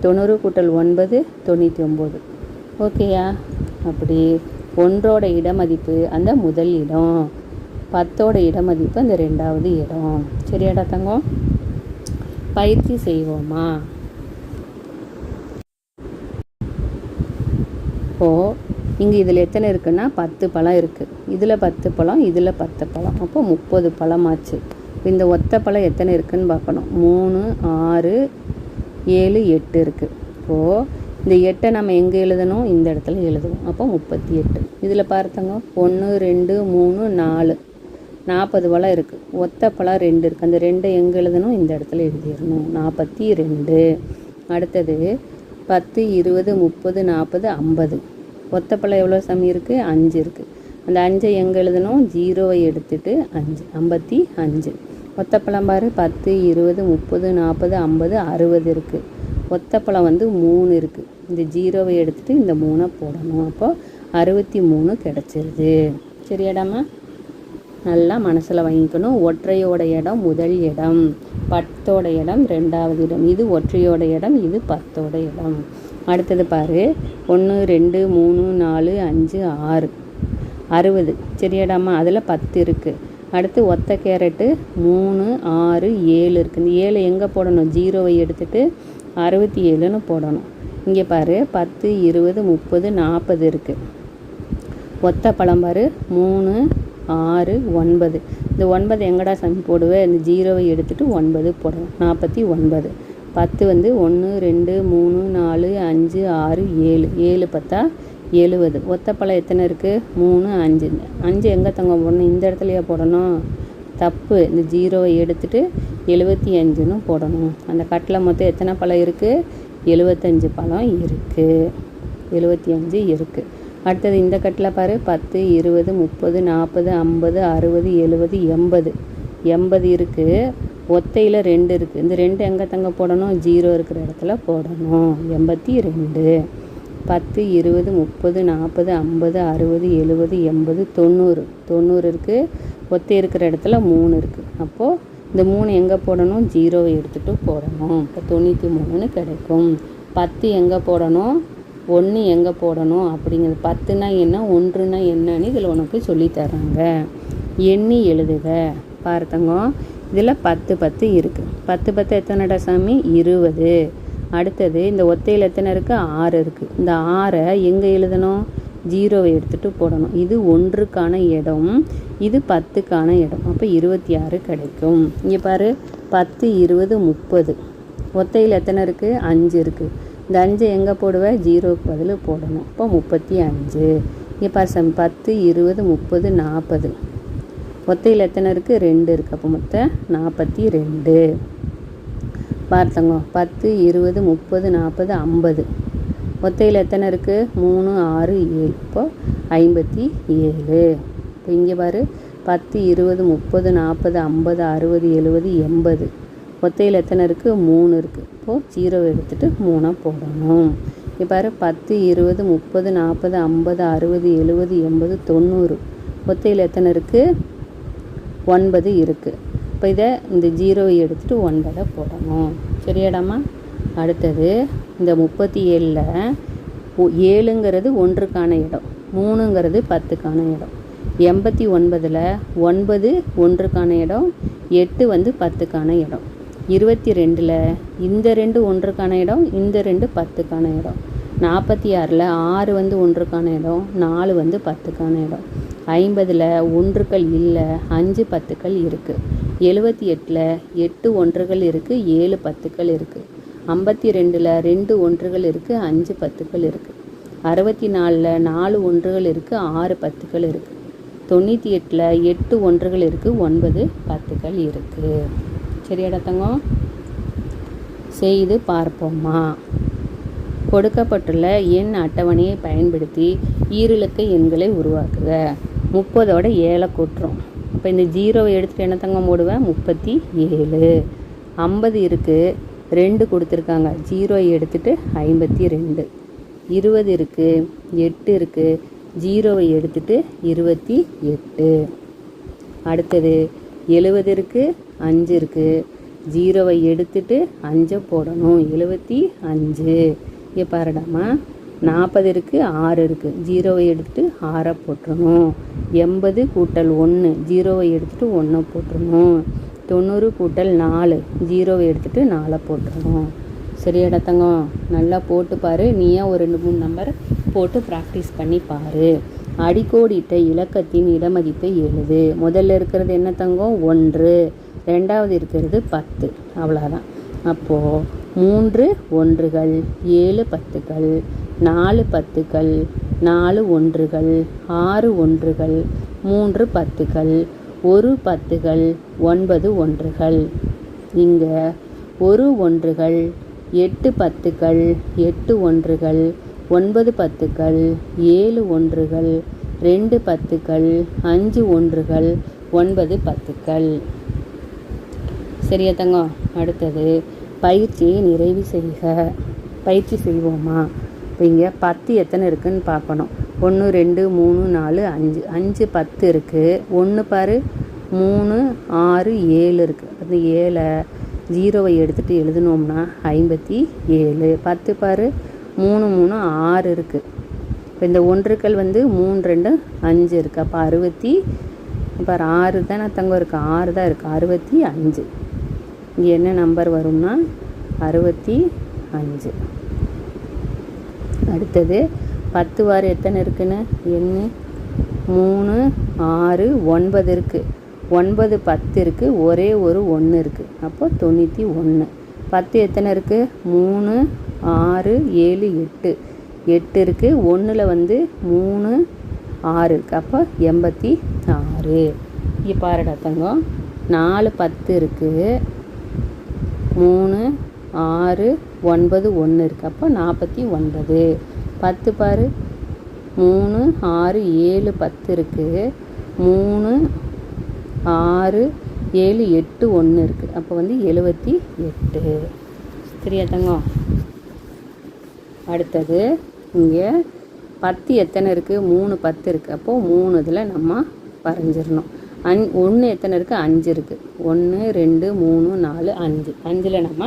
90 கூட்டல் 9 99. ஓகேயா? அப்படி 1ஓட இடமதிப்பு அந்த முதல் இடம், 10ஓட இடமதிப்பு அந்த 2வது இடம். சரியாடா தங்கம்? பயிற்சி செய்வோமா? இப்போது இங்கே இதில் எத்தனை இருக்குன்னா 10 பழம் இருக்குது. இதில் 10 பழம், இதில் 10 பழம். அப்போ 30 பழமாச்சு. இந்த ஒத்த பழம் எத்தனை இருக்குதுன்னு பார்க்கணும். 3 6 7 8 இருக்குது. இப்போது இந்த 8 நம்ம எங்கே எழுதணும்? இந்த இடத்துல எழுதுவோம். அப்போ 38. இதில் பார்த்தாங்க 1 2 3 4 40 பழம் இருக்குது. ஒத்த பழம் 2 இருக்குது. அந்த 2 எங்கே எழுதணும்? இந்த இடத்துல எழுதிடணும். 42. அடுத்தது 10 20 30 40 50. ஒத்த பழம் எவ்வளோ சாமி இருக்குது? 5 இருக்குது. அந்த 5 எங்கே எழுதணும்? 0 எடுத்துட்டு 5 55. ஒத்த பழம் பாரு 10 20 30 40 50 60 இருக்குது. ஒத்தப்பழம் வந்து 3 இருக்குது. இந்த 0வை எடுத்துகிட்டு இந்த 3 போடணும். அப்போ 63 கிடச்சிருது. சரியாடாமா? நல்லா மனசில் வாங்கிக்கணும். ஒற்றையோட இடம் முதல் இடம், 10ஓட இடம் 2வது இடம். இது ஒற்றையோட இடம், இது 10ஓட இடம். அடுத்தது பாரு, 1 2 3 4 5 6 60. சரியாடாமா? அதில் 10 இருக்குது. அடுத்து ஒத்த கேரட்டு 3 6 7 இருக்குது. இந்த 7 எங்கே போடணும்? 0வை எடுத்துகிட்டு 67ன்னு போடணும். இங்கே பாரு 10 20 30 40 இருக்குது. ஒத்த பழம் பாரு 3 6 9. இந்த 9 எங்கடா சாமி போடுவேன்? இந்த 0வை எடுத்துகிட்டு 9 போடணும். 49. 10 வந்து 1 2 3 4 5 6 7. 7 10 70. ஒத்தப்பழம் எத்தனை இருக்குது? 3 5. 5 எங்கே தங்கம் போடணும்? இந்த இடத்துலையே போடணும். தப்பு. இந்த 0வை எடுத்துகிட்டு 75ன்னு போடணும். அந்த கட்டில் மொத்தம் எத்தனை பழம் இருக்குது? 75 பழம் இருக்குது. 75 இருக்குது. அடுத்தது இந்த கட்டில் பாரு, 10 20 30 40 50 60 70 80. 80 இருக்குது. ஒத்தையில் 2 இருக்குது. இந்த 2 எங்கே தங்க போடணும்? 0 இருக்கிற இடத்துல போடணும். 82. 10 20 30 40 50 60 70 80 90. 90 இருக்குது. ஒத்தை இருக்கிற இடத்துல 3 இருக்குது. அப்போது இந்த 3 எங்கே போடணும்? 0வை எடுத்துகிட்டு போடணும். இப்போ 93ன்னு கிடைக்கும். 10 எங்கே போடணும்? 1 எங்கே போடணும் அப்படிங்கிறது. 10னா என்ன, 1னா என்னன்னு இதில் உனக்கு சொல்லித்தராங்க. எண்ணி எழுதுக. பார்த்தங்க, இதில் 10 10 இருக்குது. 10 10 எத்தனைடா சாமி? 20. அடுத்தது இந்த ஒத்தையில் எத்தனை இருக்குது? 6 இருக்குது. இந்த 6ஐ எங்கே எழுதணும்? 0வை எடுத்துகிட்டு போடணும். இது 1க்கான இடம், இது 10க்கான இடம். அப்போ 26 கிடைக்கும். இங்கே பாரு, 10 20 30. ஒத்தையில் எத்தனை இருக்குது? 5 இருக்குது. இந்த 5 எங்கே போடுவேன்? 0க்கு பதில் போடணும். அப்போ 35. இங்கே பாரு சாமி, 10 20 30 40. ஒத்தையில் எத்தனை இருக்குது? 2 இருக்குது. அப்போ மொத்தம் 42. பார்த்தங்க, 10 20 30 40 50. ஒத்தையில் எத்தனை இருக்குது? 3 6 7. இப்போ 57. இப்போ இங்கே பாரு, 10 20 30 40 50 60 70 80. ஒத்தையில் எத்தனை இருக்குது? 3 இருக்குது. இப்போது 0வை எடுத்துகிட்டு 3 போடணும். இப்போ பாரு, 10 20 30 40 50 60 70 80 90. ஒத்தையில் எத்தனை இருக்குது? 9 இருக்குது. இப்போ இதை இந்த 0வை எடுத்துகிட்டு 9 போடணும். சரியாடாமா? அடுத்தது இந்த 37ல் 7ங்கிறது 1க்கான இடம், 3ங்கிறது 10க்கான இடம். 89ல் 9 1க்கான இடம், 8 வந்து 10க்கான இடம். 22ல் இந்த 2 1க்கான இடம், இந்த 2 10க்கான இடம். 46ல் 6 வந்து 1க்கான இடம், 4 வந்து 10க்கான இடம். 50ல் 1கள் இல்லை, 5 10கள் இருக்குது. 78ல் 8 1கள் இருக்குது, 7 10கள் இருக்குது. 52ல் 2 1கள் இருக்குது, 5 10கள் இருக்குது. 64ல் 4 1கள் இருக்குது, 6 10கள் இருக்குது. 98ல் 8 1கள் இருக்குது, 9 10கள் இருக்குது. சரியாடா தங்கம்? செய்து பார்ப்போம்மா. கொடுக்கப்பட்டுள்ள எண் அட்டவணையை பயன்படுத்தி ஈரிலக்க எண்களை உருவாக்குக. 30ஓட 7 கூட்டுறோம். அப்போ இந்த 0வை எடுத்துகிட்டு என்ன தங்கம் போடுவேன்? 37. 50 இருக்குது, 2 கொடுத்துருக்காங்க. 0வை எடுத்துகிட்டு 52. 20 இருக்குது, 8 இருக்குது. 0வை எடுத்துகிட்டு 28. அடுத்தது 70 இருக்குது, 5 இருக்குது. 0வை எடுத்துகிட்டு 5 போடணும். 75. இங்கே பாருடாமா, 40 இருக்குது, 6 இருக்குது. 0வை எடுத்துகிட்டு 6 போட்டுருணும். 80 கூட்டல் 1, 0வை எடுத்துகிட்டு 1 போட்டுருணும். 90 கூட்டல் 4, 0வை எடுத்துகிட்டு 4 போட்டுருணும். சரியாடா தங்கம்? நல்லா போட்டு பாரு. நீயா ஒரு 2 3 நம்பர் போட்டு ப்ராக்டிஸ் பண்ணி பாரு. அடிக்கோடிட்ட இலக்கத்தின் இடமதிப்பை எழுது. முதல்ல இருக்கிறது என்ன தங்கம்? 1. ரெண்டாவது இருக்கிறது 10. அவ்வளோதான். அப்போது 3 1கள், 7 10கள், 4 10கள், 4 1கள், 6 1கள், 3 10கள், 1 10கள், 9 1கள். இங்கே 1 1கள், 8 10கள், 8 1கள், 9 10கள், 7 1கள், 2 10கள், 5 1கள், 9 10கள். சரியா தங்கம்? அடுத்தது பயிற்சியை நிறைவு செய்க. பயிற்சி செய்வோமா? இப்போ இங்கே 10 எத்தனை இருக்குதுன்னு பார்க்கணும். 1 2 3 4 5 5 10 இருக்குது. 1 பாரு 3 6 7 இருக்குது. அந்த 7 0வை எடுத்துகிட்டு எழுதுனோம்னா 57. 10 பாரு 3 3 6 இருக்குது. இப்போ இந்த ஒன்றுக்கள் 3 2 5 இருக்குது. அப்போ 60 பாரு 6 தானே தங்கம் இருக்குது. 6 தான் இருக்குது. 65. இங்கே என்ன நம்பர் வரும்னா 65. அடுத்தது 10 வாரு எத்தனை இருக்குன்னு எண்ணு. 3 6 9 இருக்குது. 9 10 இருக்குது. ஒரே ஒரு 1 இருக்குது. அப்போ 91. 10 எத்தனை இருக்குது? 3 6 7 8 8 இருக்குது. 1ல் 3 6 இருக்குது. அப்போ 86. இங்கே பாருடா தங்கம் 4 10 இருக்குது. 3 6 9 1 இருக்குது. அப்போ 49. 10 பாரு 3 6 7 10 இருக்குது. 3 6 7 8 1 இருக்குது. அப்போ 78. சரியா தங்கம்? அடுத்தது இங்கே 10 எத்தனை இருக்குது? 3 10 இருக்குது. அப்போது 3 இதில் நம்ம வரைஞ்சிடணும். 1 எத்தனை இருக்குது? 5 இருக்குது. 1 2 3 4 5 5ல் நம்ம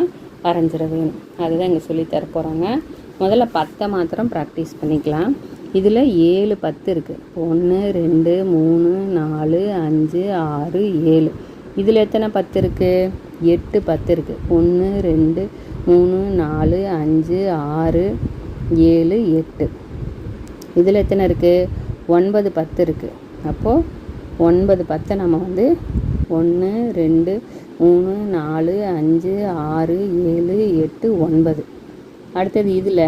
வரைஞ்சிட வேணும். அதுதான் இங்கே சொல்லித்தர போகிறாங்க. முதல்ல 10 மாத்திரம் ப்ராக்டிஸ் பண்ணிக்கலாம். இதில் 7 10 இருக்குது. 1 2 3 4 5 6 7. இதில் எத்தனை 10 இருக்குது? 8 10 இருக்குது. 1 2 3 4 5 6 7 8. இதில் எத்தனை இருக்குது? 9 10 இருக்குது. அப்போது 9 10 நம்ம 1 2 3 4 5 6 7 8 9. அடுத்தது இதில்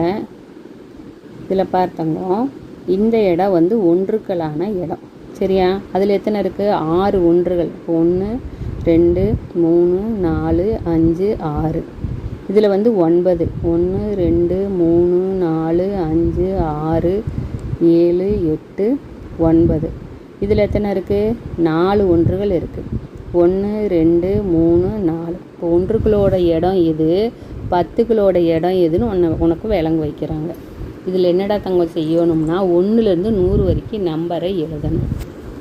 பார்த்தோங்க இந்த இடம் ஒன்றுக்களான இடம். சரியா? அதில் எத்தனை இருக்குது? 6 ஒன்றுகள். 1 2 3 4 5 6. இதில் 9 1 2 3 4 5 6 7 8 9. இதில் எத்தனை இருக்குது? 4 ஒன்றுகள் இருக்குது. 1 2 3 4. இப்போ ஒன்றுகளோட இடம் எது, 10களோட இடம் எதுன்னு உனக்கு விளங்க வைக்கிறாங்க. இதில் என்னடா தங்கம் செய்யணும்னா 1லேருந்து 100 வரைக்கும் நம்பரை எழுதணும்.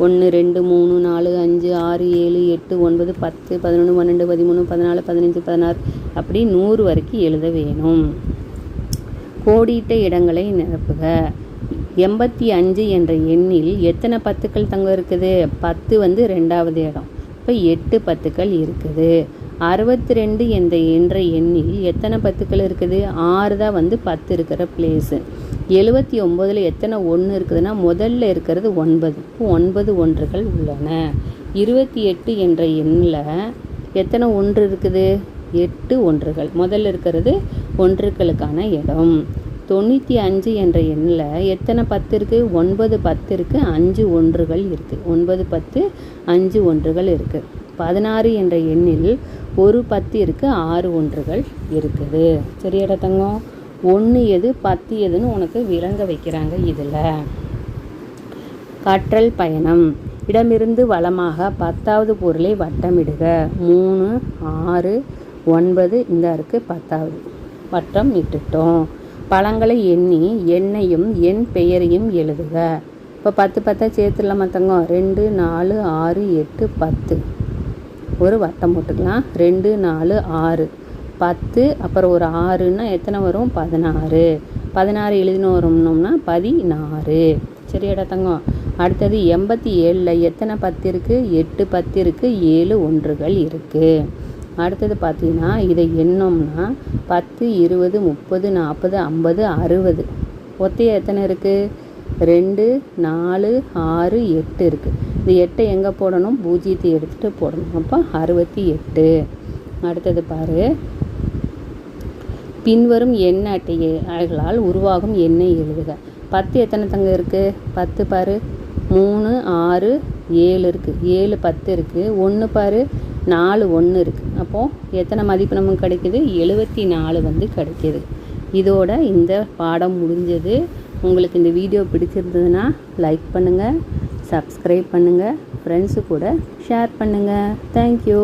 1 2 3 4 5 6 7 8 9 10 11 12 13 14 15 16 அப்படி 100 வரைக்கும் எழுத வேணும். கோடிட்ட இடங்களை நிரப்புக. 85 என்ற எண்ணில் எத்தனை 10கள் தங்கம் இருக்குது? 10 2வது இடம். இப்போ 8 10கள் இருக்குது. 62 என்ற எண்ணில் எத்தனை 10கள் இருக்குது? 6 தான் 10 இருக்கிற பிளேஸு. 79ல் எத்தனை 1 இருக்குதுன்னா முதல்ல இருக்கிறது 9. இப்போ 9 ஒன்றுகள் உள்ளன. 28 என்ற எண்ணில் எத்தனை 1 இருக்குது? 8 ஒன்றுகள். முதல்ல இருக்கிறது ஒன்றுகளுக்கான இடம். 95 என்ற எண்ணில் எத்தனை 10 இருக்குது? 9 10 இருக்குது. 5 ஒன்றுகள் இருக்குது. 9 10 5 ஒன்றுகள் இருக்குது. 16 என்ற எண்ணில் ஒரு 10 இருக்குது. 6 ஒன்றுகள் இருக்குது. சரியாடா தங்கம்? 1 எது 10 எதுன்னு உனக்கு விளங்க வைக்கிறாங்க. இதில் கற்றல் பயணம். இடமிருந்து வலமாக 10வது பொருளை வட்டமிடுக. 3 6 9 இந்த இருக்குது 10வது வட்டம் இட்டுட்டோம். பழங்களை எண்ணி எண்ணையும் என் பெயரையும் எழுதுக. இப்போ 10 10 சேர்த்துடலாமா தங்கம்? 2 4 6 8 10 ஒரு வட்டம் போட்டுக்கலாம். 2 4 6 10 அப்புறம் ஒரு 6ன்னா எத்தனை வரும்? 16. 16 எழுதினு வரணும்னா 16. சரியாடா தங்கம்? அடுத்தது 87ல் எத்தனை 10 இருக்குது? 8 10 இருக்குது. 7 ஒன்றுகள் இருக்குது. அடுத்தது பார்த்தீங்கன்னா இதை எண்ணோம்னா 10 20 30 40 50 60. ஒத்தையாக எத்தனை இருக்குது? 2 4 6 8 இருக்குது. இந்த 8 எங்கே போடணும்? 0 எடுத்துகிட்டு போடணும். அப்போ 68. அடுத்தது பாரு, பின்வரும் எண் அட்டைகளால் உருவாகும் எண்ணை எழுதுக. 10 எத்தனை தங்க இருக்குது? 10 பாரு 3 6 7 இருக்குது. 7 10 இருக்குது. 1 பாரு 4 1 இருக்குது. அப்போது எத்தனை மதிப்பு நமக்கு கிடைக்கிது? 74 கிடைக்கிது. இதோட இந்த பாடம் முடிஞ்சது. உங்களுக்கு இந்த வீடியோ பிடிச்சிருந்ததுன்னா லைக் பண்ணுங்கள், சப்ஸ்கிரைப் பண்ணுங்கள், ஃப்ரெண்ட்ஸு கூட ஷேர் பண்ணுங்கள். தேங்க்யூ.